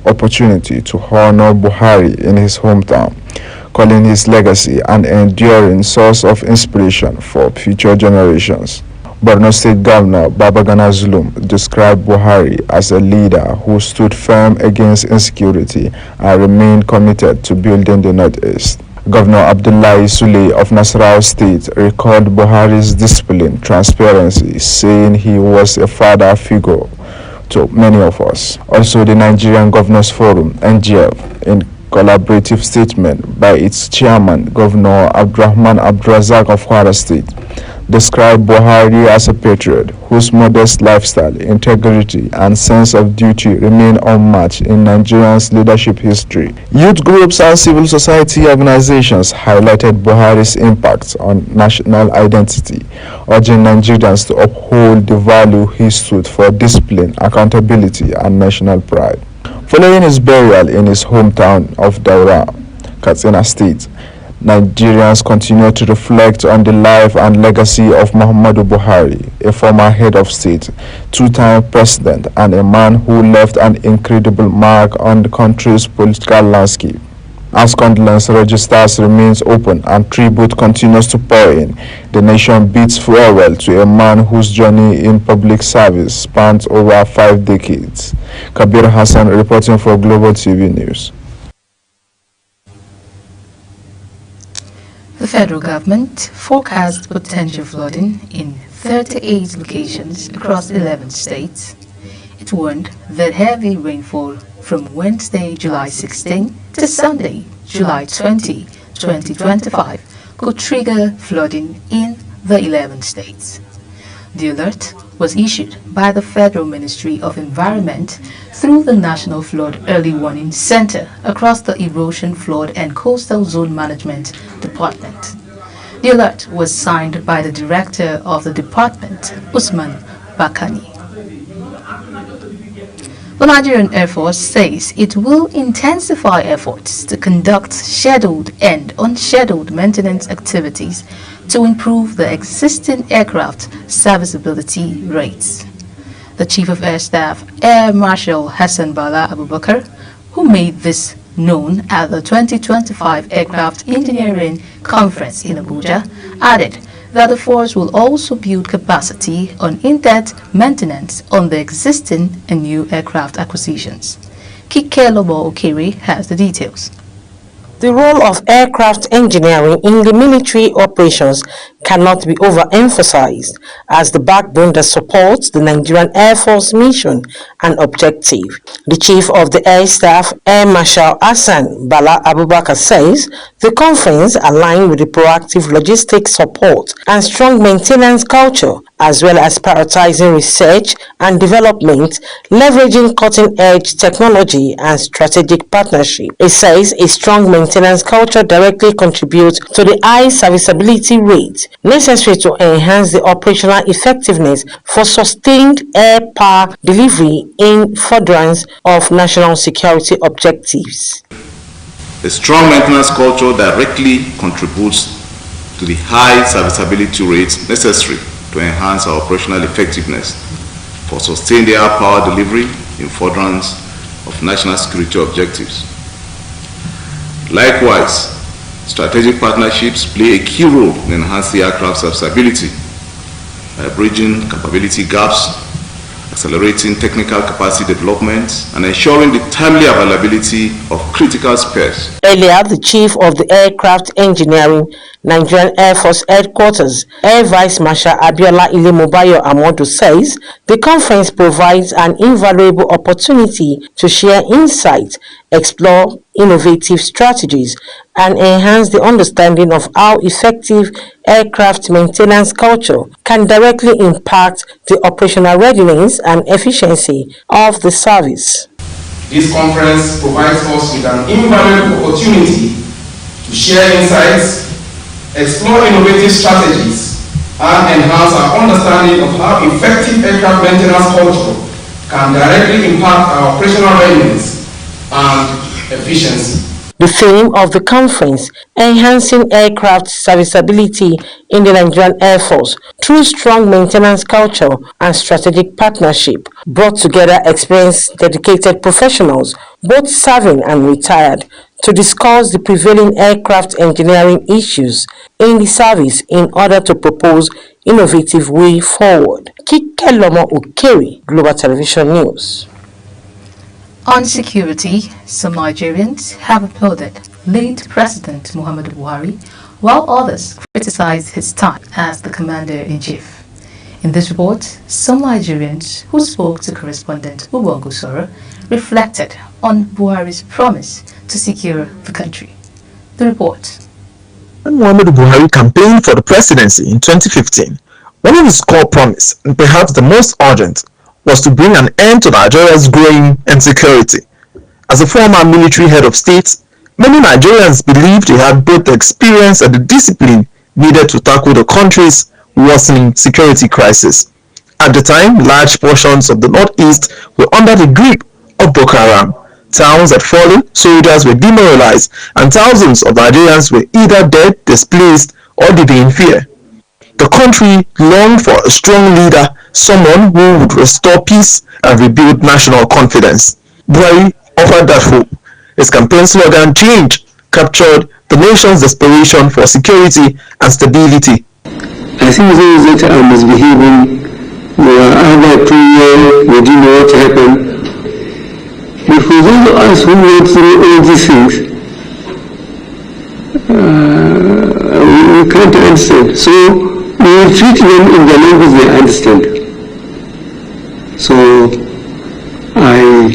opportunity to honor Buhari in his hometown, calling his legacy an enduring source of inspiration for future generations. Borno State Governor Babagana Zulum described Buhari as a leader who stood firm against insecurity and remained committed to building the Northeast. Governor Abdullahi Sule of Nasarawa State recalled Buhari's discipline, transparency, saying he was a father figure to many of us. Also, the Nigerian Governors Forum, NGF, in collaborative statement by its chairman, Governor Abdurrahman Abdurazak of Kwara State, described Buhari as a patriot whose modest lifestyle, integrity, and sense of duty remain unmatched in Nigeria's leadership history. Youth groups and civil society organizations highlighted Buhari's impact on national identity, urging Nigerians to uphold the value he stood for: discipline, accountability, and national pride. Following his burial in his hometown of Daura, Katsina State, Nigerians continue to reflect on the life and legacy of Muhammadu Buhari, a former head of state, two-time president, and a man who left an incredible mark on the country's political landscape. As condolence registers remains open and tribute continues to pour in, the nation bids farewell to a man whose journey in public service spans over 5 decades. Kabir Hassan reporting for Global TV News. The federal government forecast potential flooding in 38 locations across 11 states. It warned that heavy rainfall from Wednesday, July 16 to Sunday, July 20, 2025 could trigger flooding in the 11 states. The alert was issued by the Federal Ministry of Environment through the National Flood Early Warning Center across the Erosion, Flood and Coastal Zone Management Department. The alert was signed by the Director of the Department, Usman Bakani. The Nigerian Air Force says it will intensify efforts to conduct scheduled and unscheduled maintenance activities to improve the existing aircraft serviceability rates. The Chief of Air Staff, Air Marshal Hassan Bala Abubakar, who made this known at the 2025 Aircraft Engineering Conference in Abuja, added that the force will also build capacity on in-depth maintenance on the existing and new aircraft acquisitions. Kike Lobo Okere has the details. The role of aircraft engineering in the military operations cannot be overemphasized as the backbone that supports the Nigerian Air Force mission and objective. The Chief of the Air Staff, Air Marshal Hassan Bala Abubakar, says the conference aligned with the proactive logistic support and strong maintenance culture, as well as prioritizing research and development, leveraging cutting-edge technology and strategic partnership. It says a strong maintenance culture directly contributes to the high serviceability rate necessary to enhance the operational effectiveness for sustained air power delivery in furtherance of national security objectives. A strong maintenance culture directly contributes to the high serviceability rates necessary to enhance our operational effectiveness for sustained air power delivery in furtherance of national security objectives. Likewise, strategic partnerships play a key role in enhancing aircraft serviceability by bridging capability gaps, accelerating technical capacity development, and ensuring the timely availability of critical spares. Earlier, the Chief of the Aircraft Engineering, Nigerian Air Force Headquarters, Air Vice Marshal Abiola Ilemobayo Amodu, says the conference provides an invaluable opportunity to share insights, explore innovative strategies, and enhance the understanding of how effective aircraft maintenance culture can directly impact the operational readiness and efficiency of the service. This conference provides us with an invaluable opportunity to share insights, explore innovative strategies, and enhance our understanding of how effective aircraft maintenance culture can directly impact our operational readiness and efficiency. The The theme of the conference, Enhancing Aircraft Serviceability in the Nigerian Air Force through Strong Maintenance Culture and Strategic Partnership, brought together experienced, dedicated professionals, both serving and retired, to discuss the prevailing aircraft engineering issues in the service in order to propose innovative way forward. Kikelomo Ukeri, Global Television News. On security, some Nigerians have applauded late President Muhammadu Buhari, while others criticized his time as the commander-in-chief. In this report, some Nigerians who spoke to correspondent Ubongo Soro reflected on Buhari's promise to secure the country. The report. When Muhammadu Buhari campaigned for the presidency in 2015, one of his core promises, and perhaps the most urgent, was to bring an end to Nigeria's growing insecurity. As a former military head of state, many Nigerians believed he had both the experience and the discipline needed to tackle the country's worsening security crisis. At the time, large portions of the northeast were under the grip of Boko Haram. Towns had fallen, soldiers were demoralized, and thousands of Nigerians were either dead, displaced, or living in fear. The country longed for a strong leader, someone who would restore peace and rebuild national confidence. Buhari offered that hope. His campaign slogan, "Change," captured the nation's desperation for security and stability. I think those that are misbehaving, they are either too young, they didn't know what happened. But for those of us who went through all these things, we can't understand. So we will treat them in the language they understand. So I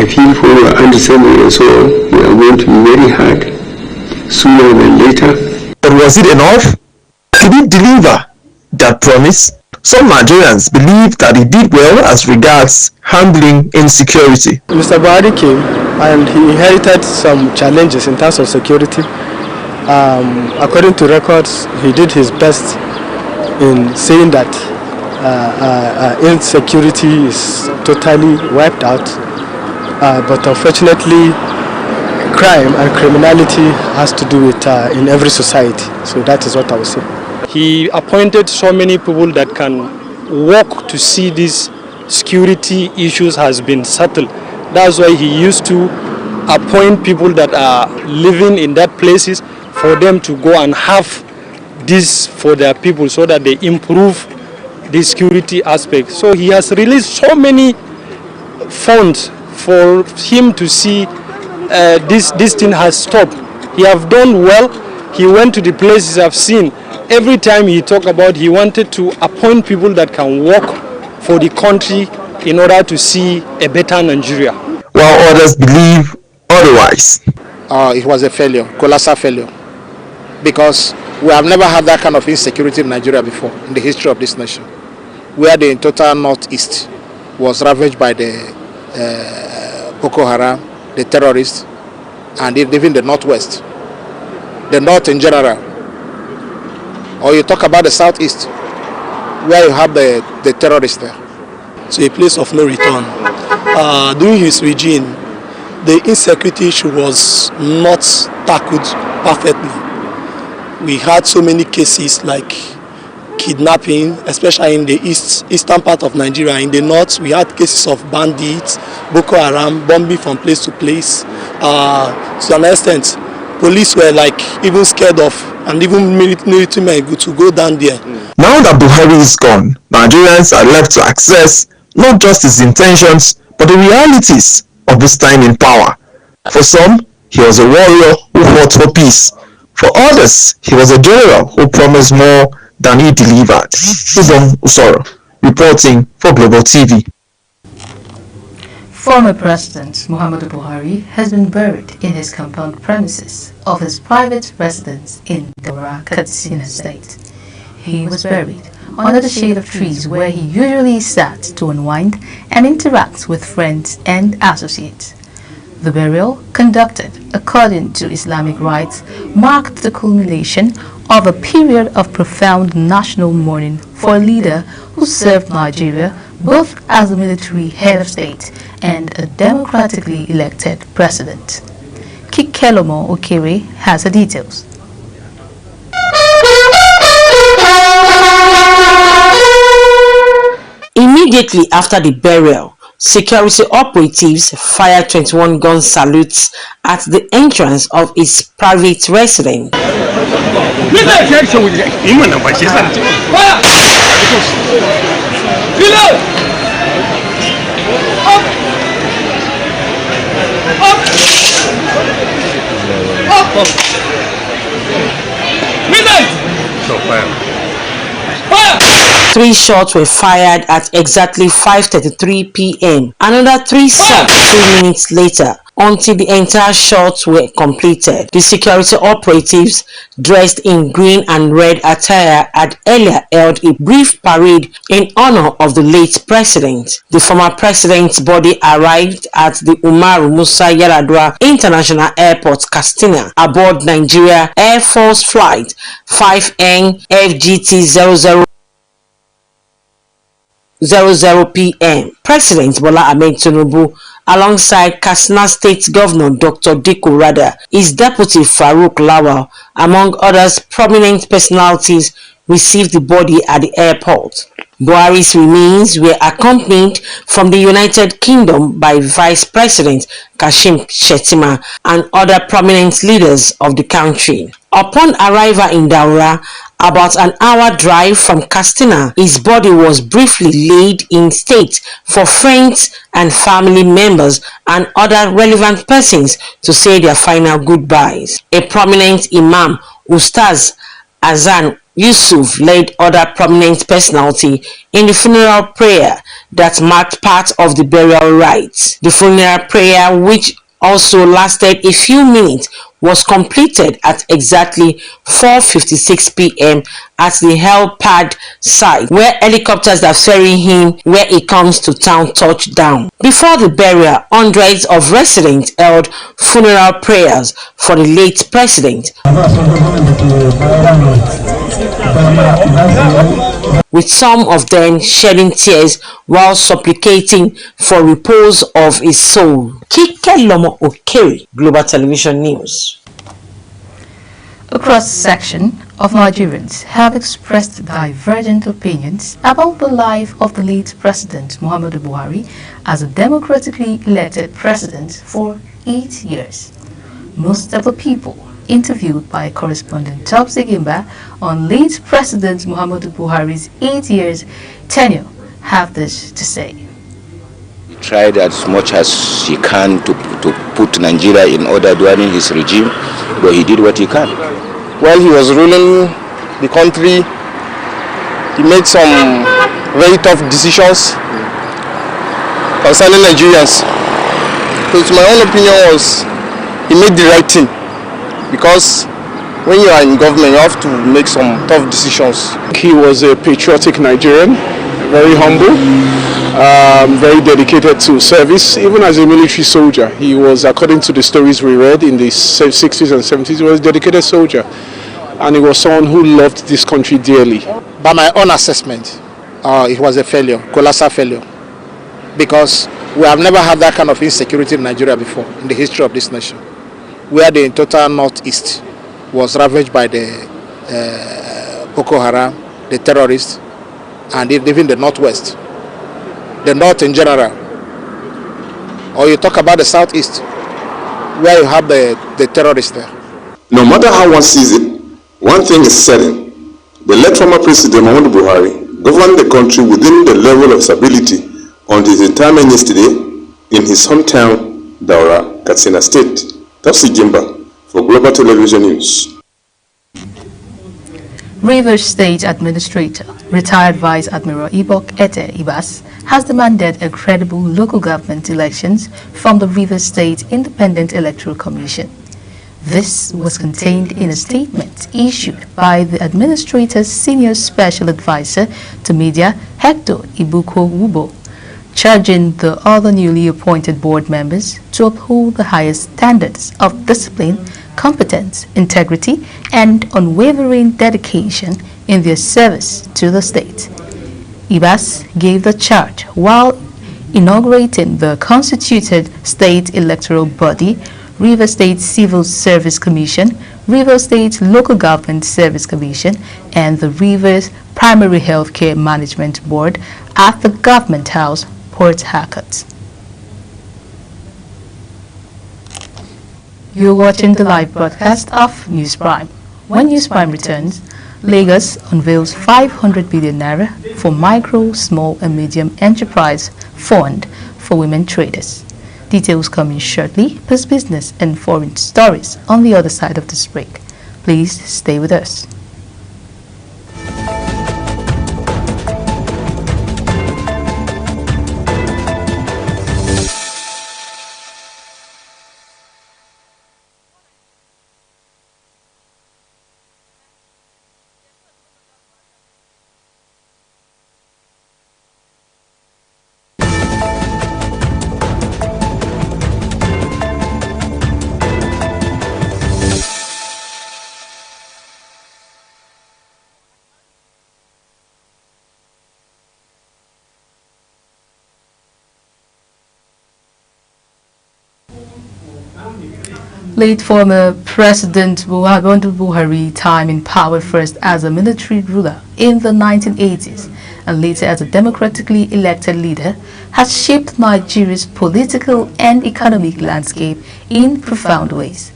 feel for your understanding, and so we are going to be very hard sooner than later. But was it enough? Did he deliver that promise? Some Nigerians believe that he did well as regards handling insecurity. Mr. Buhari came and he inherited some challenges in terms of security. According to records, he did his best in saying that insecurity is totally wiped out. But unfortunately, crime and criminality has to do with in every society. So that is what I would say. He appointed so many people that can work to see these security issues has been settled. That's why he used to appoint people that are living in that places for them to go and have this for their people so that they improve the security aspect. So he has released so many funds for him to see this thing has stopped. He have done well. He went to the places I've seen. Every time he talked about, he wanted to appoint people that can work for the country in order to see a better Nigeria. While others believe otherwise. It was a failure, colossal failure, because we have never had that kind of insecurity in Nigeria before in the history of this nation, where the total northeast was ravaged by the Boko Haram, the terrorists, and even the northwest, the north in general. Or you talk about the southeast, where you have the terrorists there. To a place of no return. During his regime, the insecurity issue was not tackled perfectly. We had so many cases like kidnapping, especially in the eastern part of Nigeria. In the north, we had cases of bandits, Boko Haram, bombing from place to place. To an extent, police were like even scared of, and even military men to go down there. Now that Buhari is gone, Nigerians are left to access not just his intentions, but the realities of his time in power. For some, he was a warrior who fought for peace. For others, he was a general who promised more than he delivered. Ubongo Soro, reporting for Global TV. Former President Muhammadu Buhari has been buried in his compound premises of his private residence in Daura, Katsina State. He was buried under the shade of trees where he usually sat to unwind and interact with friends and associates. The burial, conducted according to Islamic rites, marked the culmination of a period of profound national mourning for a leader who served Nigeria both as a military head of state and a democratically elected president. Kikelomo Okere has the details. Immediately after the burial, security operatives fired 21 gun salutes at the entrance of his private residence. Three shots were fired at exactly 5:33 p.m. Another three shot 2 minutes later until the entire shots were completed. The security operatives, dressed in green and red attire, had earlier held a brief parade in honor of the late president. The former president's body arrived at the Umaru Musa Yar'Adua International Airport, Katsina, aboard Nigeria Air Force Flight 5N FGT 00 p.m. President Bola Ahmed Tinubu, alongside Katsina State Governor Dr. Dikko Rada, his deputy Farouk Lawal, among others prominent personalities, received the body at the airport. Buhari's remains were accompanied from the United Kingdom by Vice President Kashim Shettima and other prominent leaders of the country. Upon arrival in Daura, about an hour drive from Katsina, his body was briefly laid in state for friends and family members and other relevant persons to say their final goodbyes. A prominent Imam, Ustaz Azan Yusuf, led other prominent personality in the funeral prayer that marked part of the burial rites. The funeral prayer, which also lasted a few minutes, was completed at exactly 4:56 p.m. at the helipad site, where helicopters are ferrying him where he comes to town touched down. Before the burial, hundreds of residents held funeral prayers for the late president, with some of them shedding tears while supplicating for repose of his soul. Kikelomo Okere, Global Television News. A cross-section of Nigerians have expressed divergent opinions about the life of the late President Muhammadu Buhari as a democratically elected president for 8 years. Most of the people interviewed by correspondent Topsy Gimba on late President Muhammadu Buhari's 8 years tenure have this to say. He tried as much as he can to put Nigeria in order during his regime, but he did what he can. While he was ruling the country, he made some very tough decisions concerning Nigerians. So my own opinion was he made the right thing, because when you are in government you have to make some tough decisions. He was a patriotic Nigerian, very humble, very dedicated to service. Even as a military soldier, he was, according to the stories we read in the 60s and 70s, he was a dedicated soldier. And he was someone who loved this country dearly. By my own assessment, it was a failure, colossal failure. Because we have never had that kind of insecurity in Nigeria before, in the history of this nation. Where the total northeast was ravaged by the Boko Haram, the terrorists, and even the northwest. The north in general. Or you talk about the southeast, where you have the terrorists there. No matter how one sees it, one thing is certain: the late former President Muhammadu Buhari governed the country within the level of stability until his retirement yesterday in his hometown, Daura, Katsina State. Topsy Gimba for Global Television News. Rivers State Administrator, retired Vice Admiral Ibok Ete Ibas, has demanded a credible local government elections from the Rivers State Independent Electoral Commission. This was contained in a statement issued by the administrator's senior special advisor to media, Hector Ibuko Wubo, charging the other newly appointed board members to uphold the highest standards of discipline, competence, integrity, and unwavering dedication in their service to the state. Ibas gave the charge while inaugurating the constituted state electoral body, River State Civil Service Commission, River State Local Government Service Commission, and the Rivers Primary Health Care Management Board at the Government House, Port Harcourt. You're watching the live broadcast of News Prime. When News Prime returns, Lagos unveils 500 billion naira for micro, small and medium enterprise fund for women traders. Details coming shortly, plus business and foreign stories on the other side of this break. Please stay with us. Late former President Muhammadu Buhari, time in power first as a military ruler in the 1980s and later as a democratically elected leader, has shaped Nigeria's political and economic landscape in profound ways.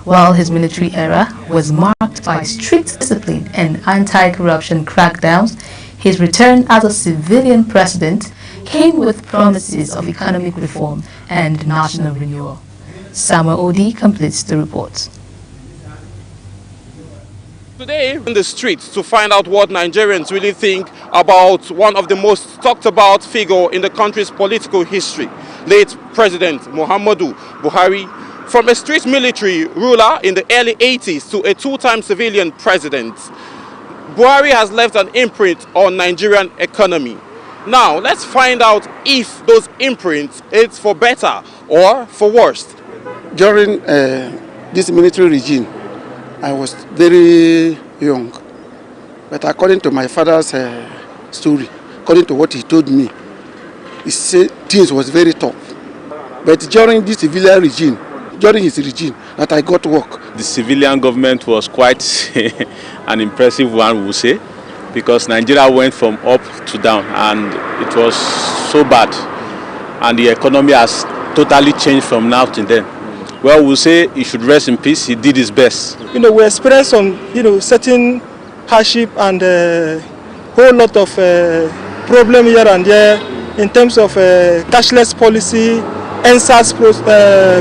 While his military era was marked by strict discipline and anti-corruption crackdowns, his return as a civilian president came with promises of economic reform and national renewal. Samuel Odi completes the report. Today in the streets to find out what Nigerians really think about one of the most talked about figure in the country's political history, late President Muhammadu Buhari. From a street military ruler in the early 80s to a two-time civilian president, Buhari has left an imprint on Nigerian economy. Now let's find out if those imprints is for better or for worse. During this military regime, I was very young, but according to my father's story, according to what he told me, he said things was very tough. But during this civilian regime, during his regime, that I got work. The civilian government was quite an impressive one, we would say, because Nigeria went from up to down, and it was so bad, and the economy has totally changed from now to then. Well, we'll say he should rest in peace. He did his best. We experienced some, certain hardship and a whole lot of problem here and there in terms of cashless policy, NSAS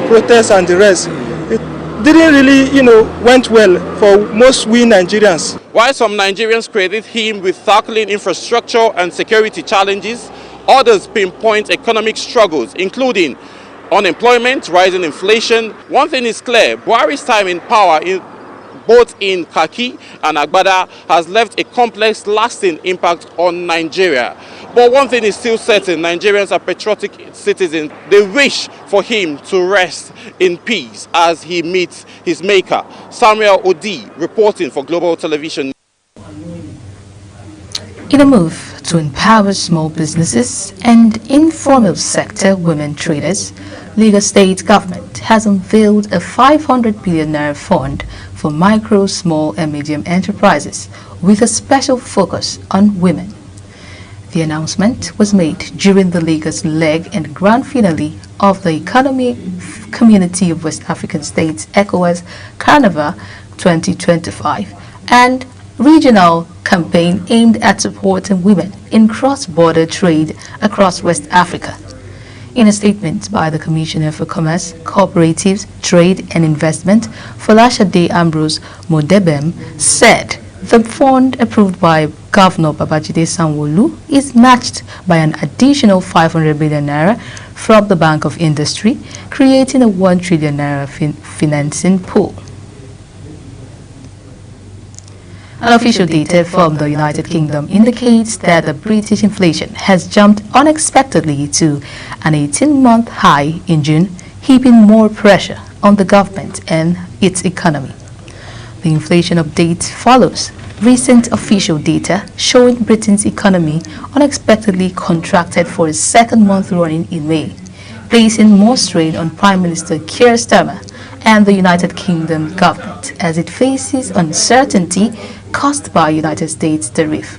protests and the rest. It didn't really, went well for most we Nigerians. While some Nigerians credit him with tackling infrastructure and security challenges, others pinpoint economic struggles, including unemployment, rising inflation. One thing is clear: Buhari's time in power, both in Kaki and Agbada, has left a complex, lasting impact on Nigeria. But one thing is still certain: Nigerians are patriotic citizens. They wish for him to rest in peace as he meets his maker. Samuel Odi reporting for Global Television. In a move to empower small businesses and informal sector women traders, Lagos State government has unveiled a 500 billion naira fund for micro, small and medium enterprises with a special focus on women. The announcement was made during the Lagos leg and grand finale of the Economic Community of West African States ECOWAS Carnival 2025 and regional campaign aimed at supporting women in cross-border trade across West Africa. In a statement by the Commissioner for Commerce, Cooperatives, Trade and Investment, Folashade Ambrose Modebem, said the fund approved by Governor Babajide Sanwo-Olu is matched by an additional 500 billion naira from the Bank of Industry, creating a 1 trillion naira financing pool. Unofficial data from the United Kingdom indicates that the British inflation has jumped unexpectedly to an 18-month high in June, heaping more pressure on the government and its economy. The inflation update follows recent official data showing Britain's economy unexpectedly contracted for a second month running in May, placing more strain on Prime Minister Keir Starmer and the United Kingdom government as it faces uncertainty caused by United States tariff.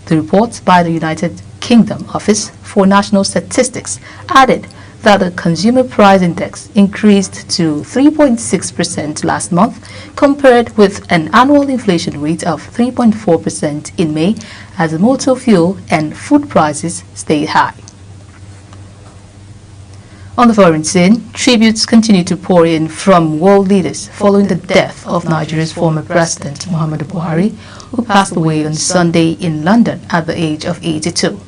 The report by the United Kingdom Office for National Statistics added that the Consumer Price Index increased to 3.6% last month, compared with an annual inflation rate of 3.4% in May, as motor fuel and food prices stayed high. On the foreign scene, tributes continue to pour in from world leaders following the death of Nigeria's former president, Muhammadu Buhari, who passed away on Sunday in London at the age of 82.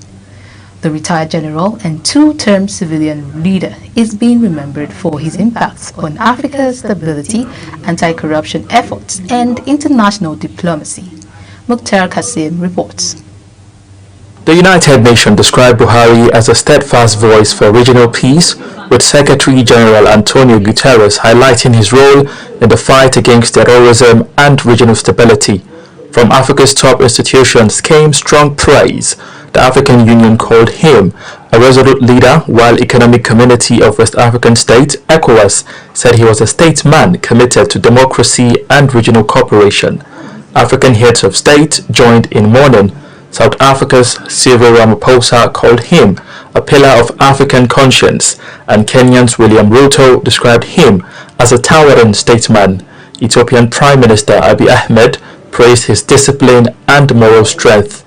The retired general and two-term civilian leader is being remembered for his impacts on Africa's stability, anti-corruption efforts, and international diplomacy. Mukhtar Kasim reports. The United Nations described Buhari as a steadfast voice for regional peace, with Secretary General Antonio Guterres highlighting his role in the fight against terrorism and regional stability. From Africa's top institutions came strong praise. The African Union called him a resolute leader, while Economic Community of West African States, ECOWAS, said he was a statesman committed to democracy and regional cooperation. African heads of state joined in mourning. South Africa's Cyril Ramaphosa called him a pillar of African conscience, and Kenya's William Ruto described him as a towering statesman. Ethiopian Prime Minister Abiy Ahmed praised his discipline and moral strength.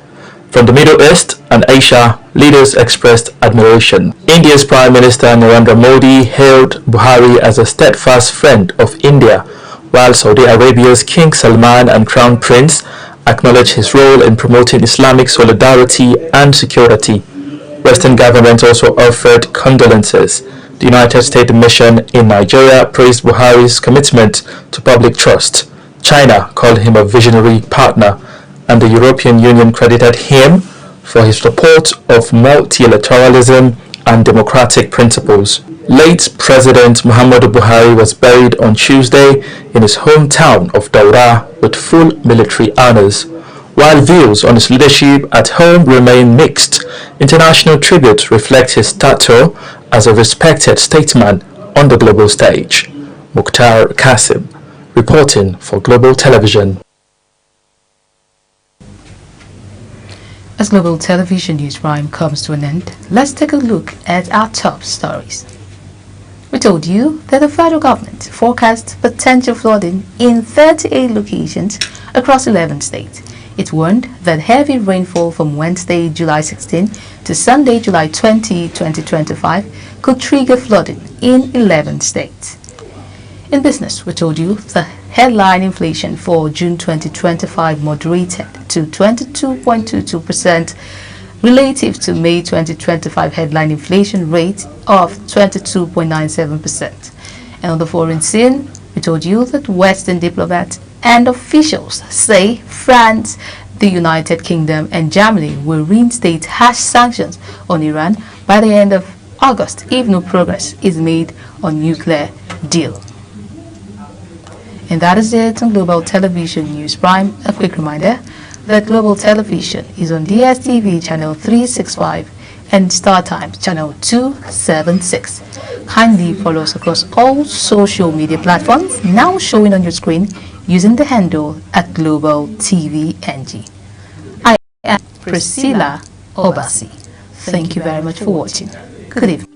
From the Middle East and Asia, leaders expressed admiration. India's Prime Minister Narendra Modi hailed Buhari as a steadfast friend of India, while Saudi Arabia's King Salman and Crown Prince acknowledged his role in promoting Islamic solidarity and security. Western governments also offered condolences. The United States mission in Nigeria praised Buhari's commitment to public trust. China called him a visionary partner, and the European Union credited him for his support of multilateralism and democratic principles. Late President Muhammadu Buhari was buried on Tuesday in his hometown of Daura with full military honors. While views on his leadership at home remain mixed, international tribute reflects his stature as a respected statesman on the global stage. Mukhtar Kasim, reporting for Global Television. As Global Television News Prime comes to an end, let's take a look at our top stories. We told you that the federal government forecast potential flooding in 38 locations across 11 states. It warned that heavy rainfall from Wednesday, July 16 to Sunday, July 20, 2025 could trigger flooding in 11 states. In business, we told you the headline inflation for June 2025 moderated to 22.22% relative to May 2025 headline inflation rate of 22.97%. And on the foreign scene, we told you that Western diplomats and officials say France, the United Kingdom and Germany will reinstate harsh sanctions on Iran by the end of August if no progress is made on nuclear deal. And that is it on Global Television News Prime. A quick reminder that Global Television is on DSTV channel 365 and StarTimes channel 276. Kindly follow us across all social media platforms now showing on your screen using the handle at Global TV NG. I am Priscilla Obasi. Thank you very much for watching. Good evening.